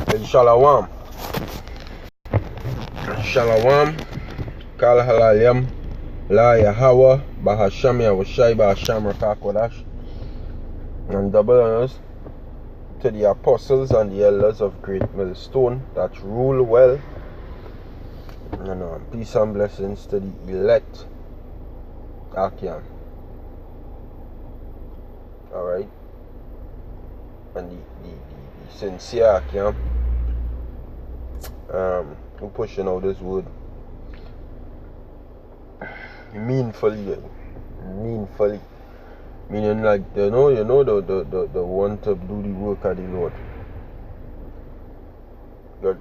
Shalom. Shalom. Kal halalim. La Yahweh. Bahasham Yahushai. Bahasham Rakakodash. And double honors to the apostles and the elders of Great Millstone that rule well. And peace and blessings to the elect. Akian. Alright. And the sincere Akian. We're pushing out this word meaningfully, meaning like the want to do the work of the Lord. God,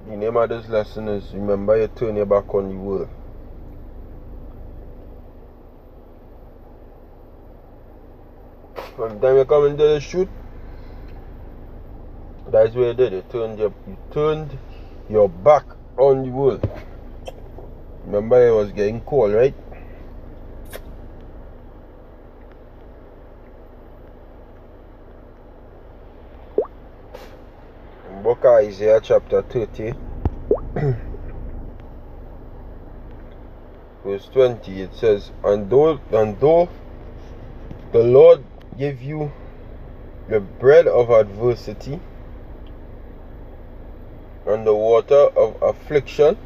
the name of this lesson is remember you turn your back on the world. From the time you come into the shoot, that's where you did. You turned your back on the world. Remember it was getting cold, right? In book of Isaiah chapter 30 verse 20 it says, and though the Lord give you the bread of adversity and the water of affliction,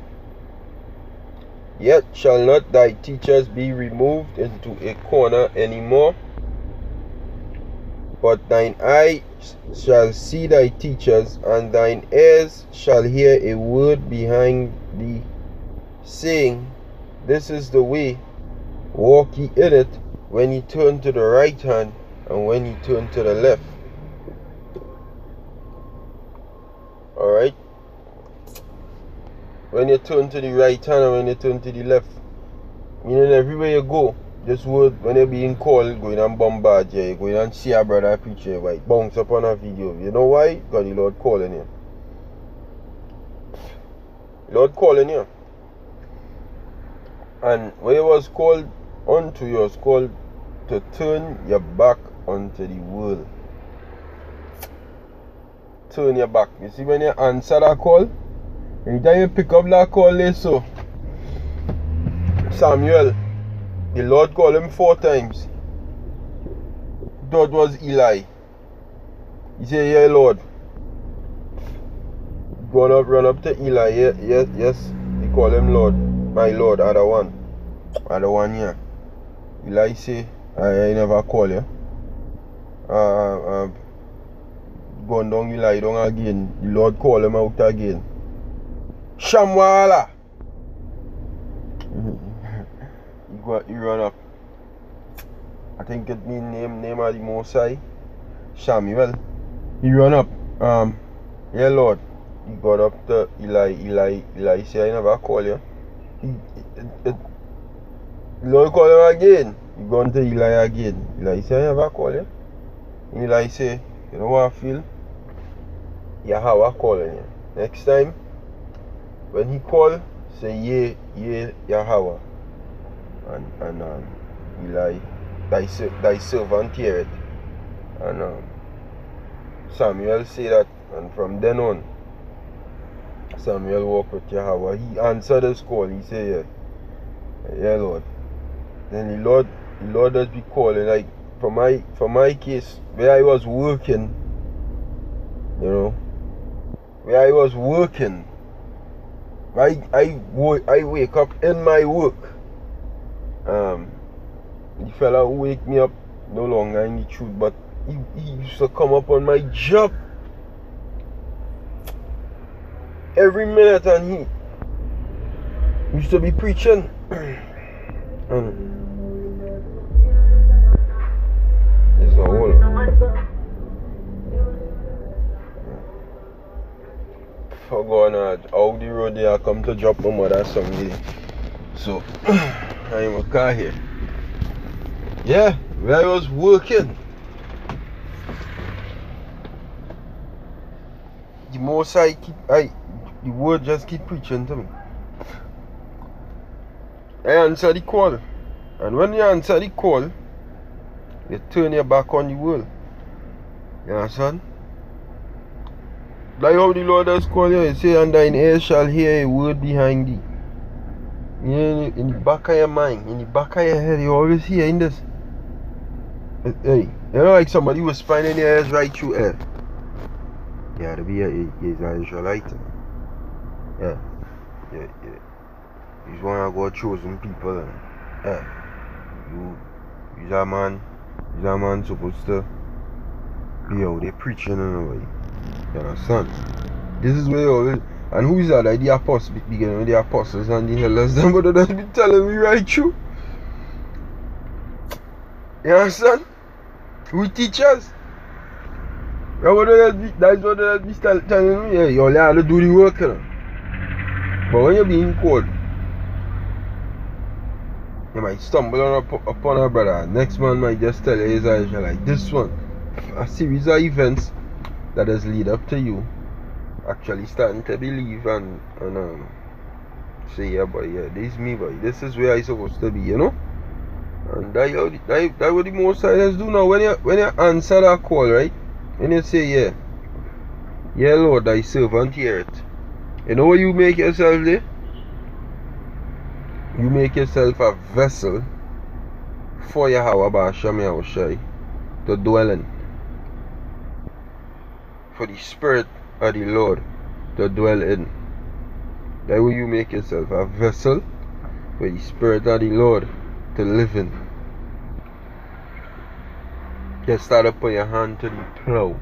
yet shall not thy teachers be removed into a corner anymore, but thine eyes shall see thy teachers, and thine ears shall hear a word behind thee, saying, this is the way, walk ye in it, when ye turn to the right hand, and when ye turn to the left. Alright? When you turn to the right hand and when you turn to the left. Meaning everywhere you go, this word, when you're being called, going and bombard you, you're going and see a brother preacher, right? Bounce up on a video. You know why? Because the Lord calling you. The Lord calling you. And when you was called unto, you was called to turn your back onto the world. Turn your back. You see when you answer that call, anytime you pick up that call there, so Samuel, the Lord called him 4 times. That was Eli. He said, yeah, Lord. Run up to Eli. Yes. He called him Lord. My Lord, other one here. Eli say, I never call you. Gone down Eli down again. The Lord called him out again. Shamwala. He run up. I think it mean name of the Most High. Samuel. He run up. Yeah, Lord. He got up to Eli. Eli say, I never call you. The Lord call him again. He gone to Eli again. Eli say, I never call you. Eli say, you know what I feel? Yahweh calling you. Next time, when he call, say, yeah, Yahweh. And Eli, thy servant hear it. And Samuel say that, and from then on, Samuel walk with Yahweh. He answered his call. He say, yeah, Lord. Then the Lord does be calling. Like for my case, where I was working, where I was working, I wake up in my work. The fella who wake me up no longer in the truth, but he used to come up on my job every minute, and he used to be preaching. And it's a whole for going out the road there. I come to drop my mother someday. So I'm in my car here. Yeah, where I was working. The most the word just keep preaching to me. I answer the call. And when you answer the call, you turn your back on the world. You understand? Like how the Lord has called you, he say, and thine ear shall hear a word behind thee. In the back of your mind, in the back of your head, you always hearing this. Hey, you know, like somebody was spinning your ears right through air. You gotta be an Israelite. Yeah. He's one of God's chosen people. Yeah. He's a man supposed to be out there preaching and all that. You understand? This is where you always. And who is that? Like the apostles, beginning with the apostles and the elders, them but that's been telling me right through. You understand? We teachers. That's what they be telling me. Yeah, you only have to do the work. You know? But when you're being called, you might stumble upon a brother. Next man might just tell you, like this one. A series of events that has lead up to you actually starting to believe and say, yeah, boy, yeah, this is me, boy. This is where I supposed to be, you know? And that's what the most silence do now. When you answer that call, right? When you say, yeah, Lord, thy servant heareth. You know what you make yourself there? You make yourself a vessel for Yahweh Ba'Shem Yahushai to dwell in. For the Spirit of the Lord to dwell in. That way you make yourself a vessel for the Spirit of the Lord to live in. You start to put your hand to the plow.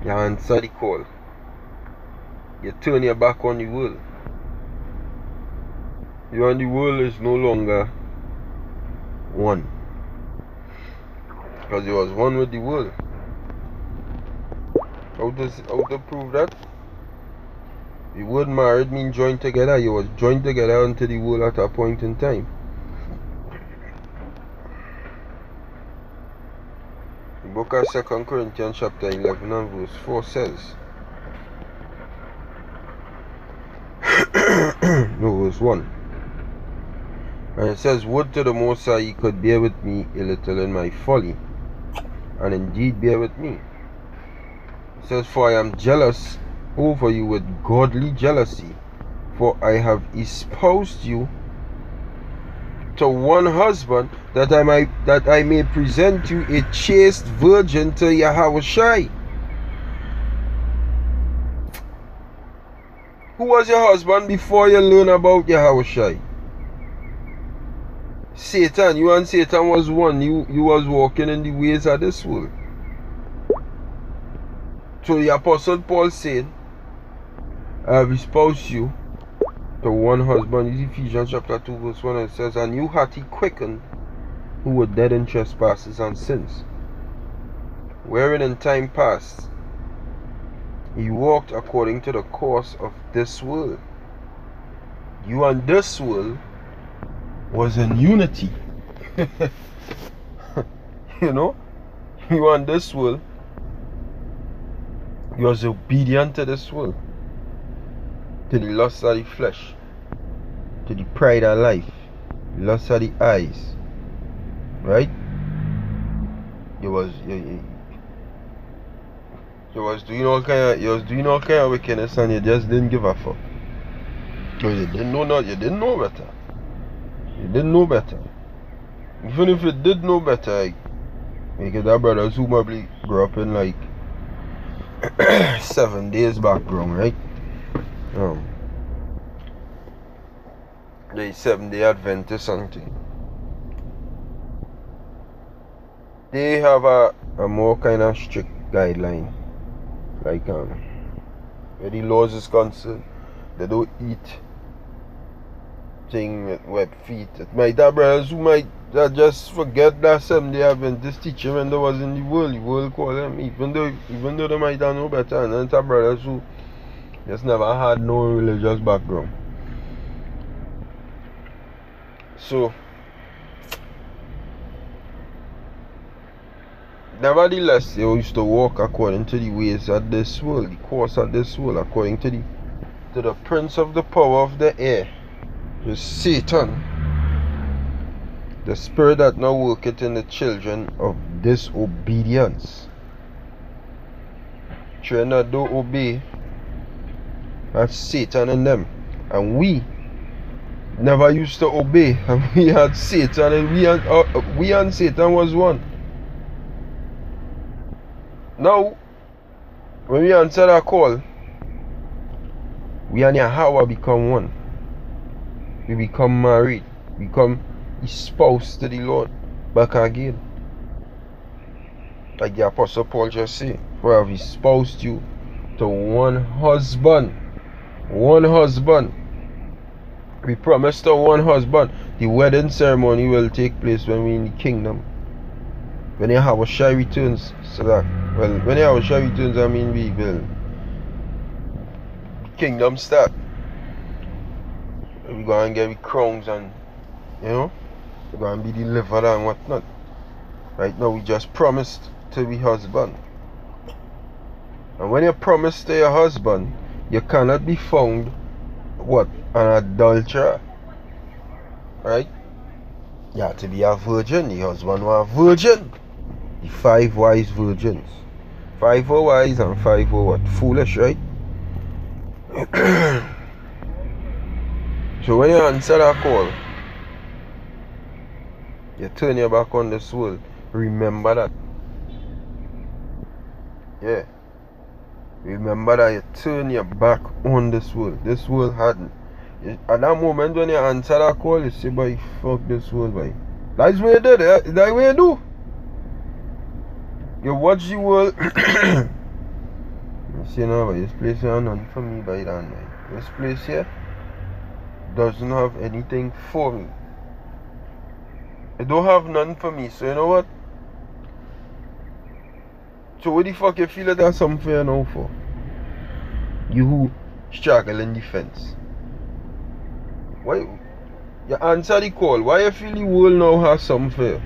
You answer the call. You turn your back on the world. You and the world is no longer one. Because you was one with the world. How to prove that? The word married means joined together. You was joined together unto the world at a point in time. The book of 2 Corinthians chapter 11 and verse 4 says, no, verse 1. And it says, would to the Most High he could bear with me a little in my folly, and indeed bear with me. It says, for I am jealous over you with godly jealousy, for I have espoused you to one husband, that I may present you a chaste virgin to Yahushai. Who was your husband before you learn about Yahushai? Satan. You and Satan was one. You was walking in the ways of this world. So the Apostle Paul said, I have espoused you to one husband. Is Ephesians chapter 2 verse 1. It says, and you hath he quickened who were dead in trespasses and sins, wherein in time past he walked according to the course of this world. You and this world was in unity. You know, you and this world, you was obedient to this world, to the lust of the flesh, to the pride of life, the lust of the eyes, right? You was doing all kind of wickedness, and you just didn't give a fuck. Because you didn't know better. You didn't know better. Even if you did know better, because our brothers who probably grew up in like 7 days background, right? The 7-day Adventist something. They have a more kind of strict guideline. Like where the laws is concerned, they don't eat thing with wet feet. It might have brothers who might just forget that 7-day Adventist teaching when they was in the world call them, even though they might have no better. And then some brothers who just never had no religious background. So nevertheless, they used to walk according to the ways of this world, the course of this world, according to the prince of the power of the air, which is Satan, the spirit that now worketh in the children of disobedience. doctrine that don't obey, that's Satan in them. And we never used to obey, and we had Satan, and we and Satan was one. Now, when we answer that call, we and Yahweh become one. We become married, become espoused to the Lord back again. Like the Apostle Paul just said, for I have espoused you to one husband. One husband. We promised to one husband. The wedding ceremony will take place when we're in the kingdom. When Yahushua returns. So that, well, when Yahushua returns, I mean we will. The kingdom start. We go and get the crowns and, you know, we go and be delivered and whatnot. Right now we just promised to be husband. And when you promise to your husband, you cannot be found what? An adulterer. Right? You have to be a virgin. The husband was a virgin. The 5 wise virgins. 5 were wise and 5 were what? Foolish, right? So when you answer that call, you turn your back on this world. Remember that. Yeah. Remember that you turn your back on this world. This world hadn't. At that moment when you answer that call, you say, boy, fuck this world, boy. That's what you do. That's what you do. You watch the world. You see, no, but this place is none for me, by that night. This place here doesn't have anything for me. It don't have none for me. So you know what? So what the fuck you feel that that's something for you now for? You who struggle in defense. Why you answer the call? Why you feel the world now has something for you?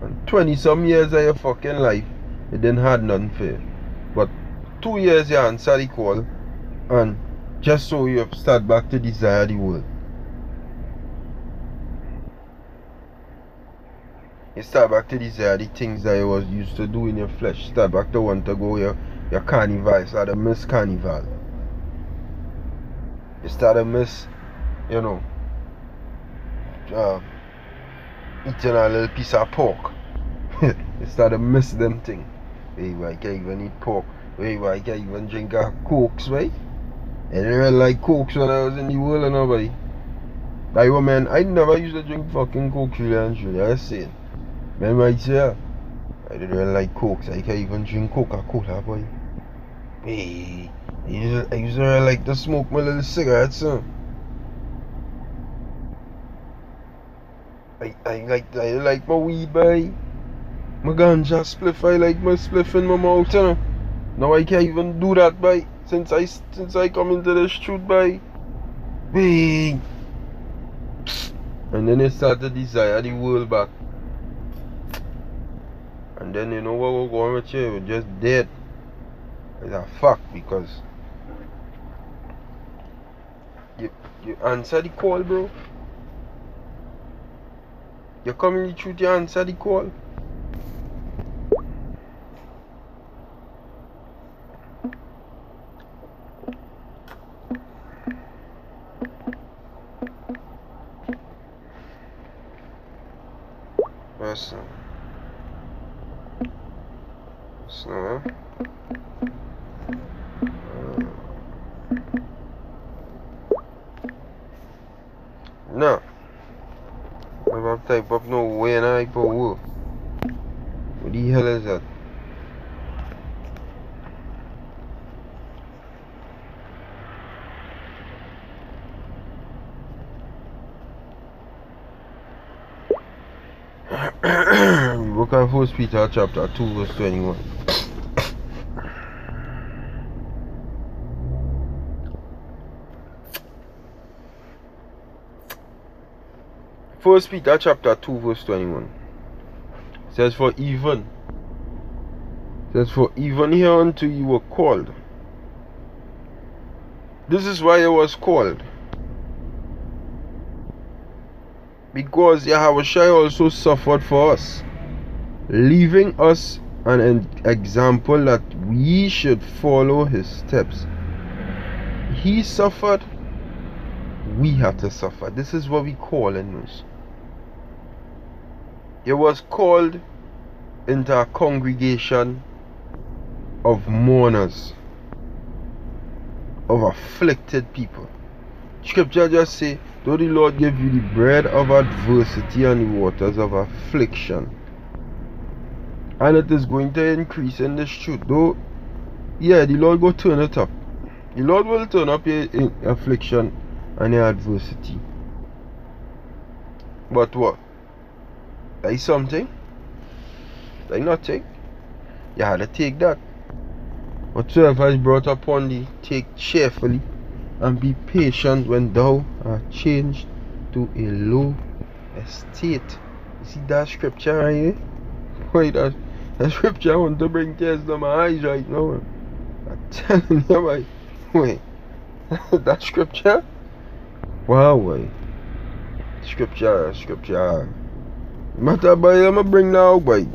And 20 some years of your fucking life, it didn't have nothing for you. But 2 years you answer the call, and just so you start back to desire the world. You start back to desire the things that you was used to do in your flesh. Start back to want to go your carnival. You start to miss carnival. You start to miss, you know, eating a little piece of pork. You start to miss them things. Hey, I can't even eat pork. Hey, I can't even drink a cokes, right? I didn't really like cokes when I was in the world and nobody. Like, well, man, I never used to drink fucking coke really and truly. I say, man, right here, I didn't really like cokes. I can't even drink Coca-Cola, boy. Hey, I used to really like to smoke my little cigarettes, huh? I like my weed, boy. My ganja spliff, I like my spliff in my mouth, you know. Now I can't even do that, boy. Since I come into this truth, boy. Hey. And then you start to desire the world back. And then you know what we're going with you? We're just dead. It's a fact, because you answer the call, bro. You come in the truth, you answer the call. Listen. So, no. If I type up no way and I type up what? What the hell is that? Book of 1 Peter chapter 2 verse 21. First Peter chapter 2 verse 21 says, for even hereunto you were called. This is why it was called, because Yahushua also suffered for us, leaving us an example that we should follow his steps. He suffered, we have to suffer. This is what we call in news. He was called into a congregation of mourners, of afflicted people. Scripture just say, though the Lord give you the bread of adversity and the waters of affliction, and it is going to increase in this truth. Though, yeah, the Lord will turn it up. The Lord will turn up your affliction and your adversity. But what? That is something? That is nothing? You had to take that. Whatsoever is brought upon thee, take cheerfully, and be patient when thou art changed to a low estate. You see that scripture right here? Wait, that scripture I want to bring tears to my eyes right now. I'm telling you, boy. Wait, that scripture? Wow, boy. Scripture. Matter, boy, I'm gonna bring now, boy.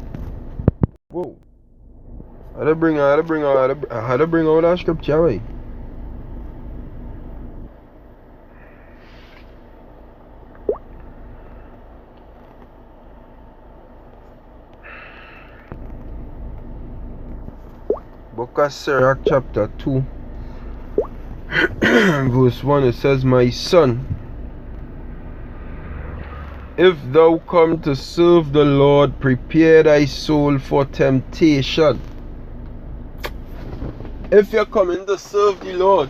Whoa. I had to bring out that scripture, boy. Book of Sirach chapter 2 verse 1, it says, My son, if thou come to serve the Lord, prepare thy soul for temptation. If you're coming to serve the Lord,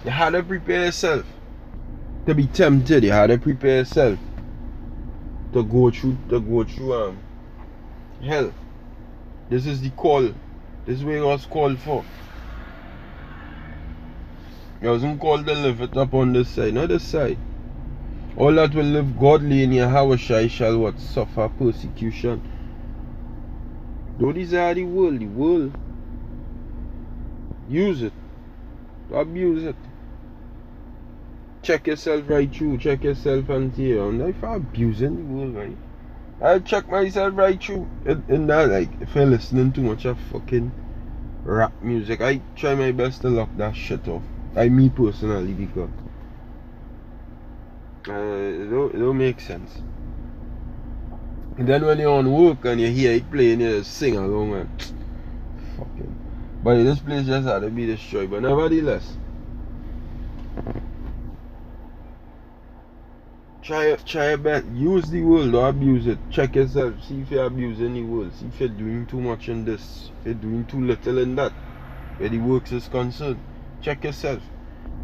you had to prepare yourself to be tempted. You had to prepare yourself to go through hell. This is the call. This is what it was called for. You wasn't called to live it up on this side, not this side. All that will live godly in Yahushua shall what? Suffer persecution. Don't desire the world. Use it. Don't abuse it. Check yourself right through. Check yourself and see. And if I'm abusing the world, right? I check myself right through in that, like, if I'm listening too much of fucking rap music, I try my best to lock that shit off. Me personally, because it don't make sense. And then when you're on work and you hear it playing, you just sing along and fucking. But this place just had to be destroyed. But nevertheless, try your best. Use the world, don't abuse it. Check yourself. See if you're abusing the world. See if you're doing too much in this. If you're doing too little in that. Where the works is concerned. Check yourself.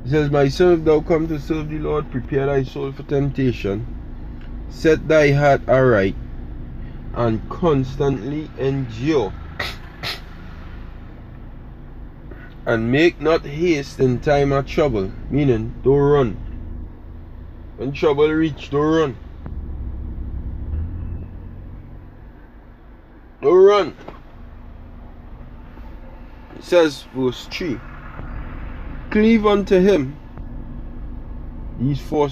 It says, My son, if thou come to serve the Lord, prepare thy soul for temptation. Set thy heart aright, and constantly endure. And make not haste in time of trouble. Meaning, don't run. When trouble reach, don't run. Don't run. It says, verse 3. Cleave unto him. These four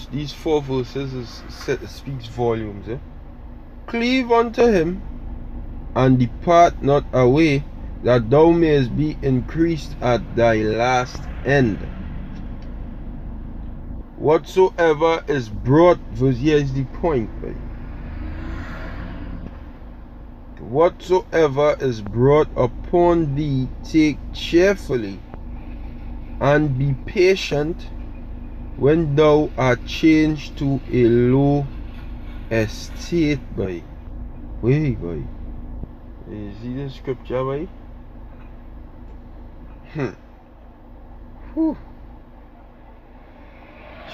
verses speaks volumes. Cleave unto him, and depart not away, that thou mayest be increased at thy last end. Whatsoever is brought, here is the point, right? Whatsoever is brought upon thee, take cheerfully, and be patient when thou art changed to a low estate, boy. Wait, boy. You see the scripture, boy? Whew.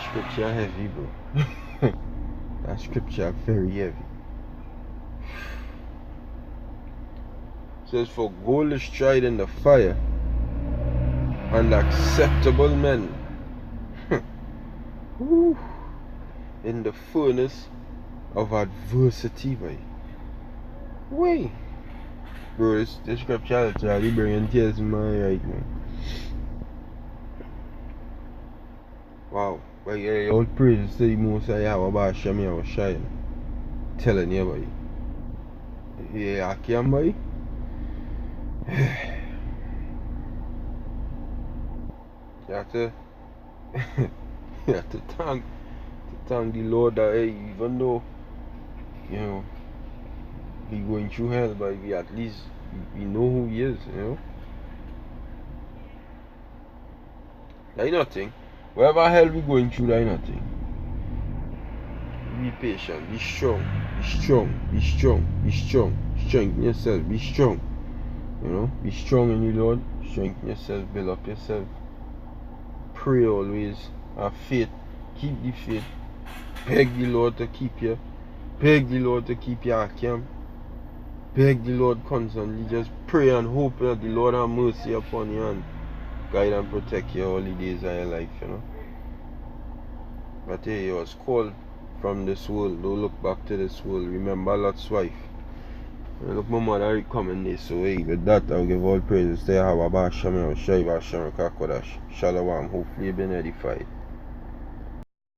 Scripture heavy, bro. That scripture very heavy. It says, for gold is tried in the fire, and acceptable men in the furnace of adversity, boy. Wait, bro, this scripture is really bringing tears in my eye right now. Wow, but yeah, all praises to the Most High Yahweh Bashem Yahushua. Telling you, boy. Yeah, I can, boy. You have to, you have to thank the Lord that, hey, even though, you know, we going through hell, but we at least we know who he is, you know. That ain't nothing. Whatever hell we going through, that ain't nothing. Be patient, be strong, be strong, be strong, be strong. Strengthen yourself, be strong. You know, be strong in the Lord, strengthen yourself, build up yourself. Pray always, have faith, keep the faith. Beg the Lord to keep you. Beg the Lord to keep you at camp. Beg the Lord constantly. Just pray and hope that the Lord have mercy upon you and guide and protect you all the days of your life, you know. But hey, you was called from this world. Don't look back to this world. Remember Lot's wife. Look, my mother recommend this. So hey, with that, I'll give all praises to Yahweh Bashem, Shai Bashem, Kakodash, Shalom. Hopefully you've been edified.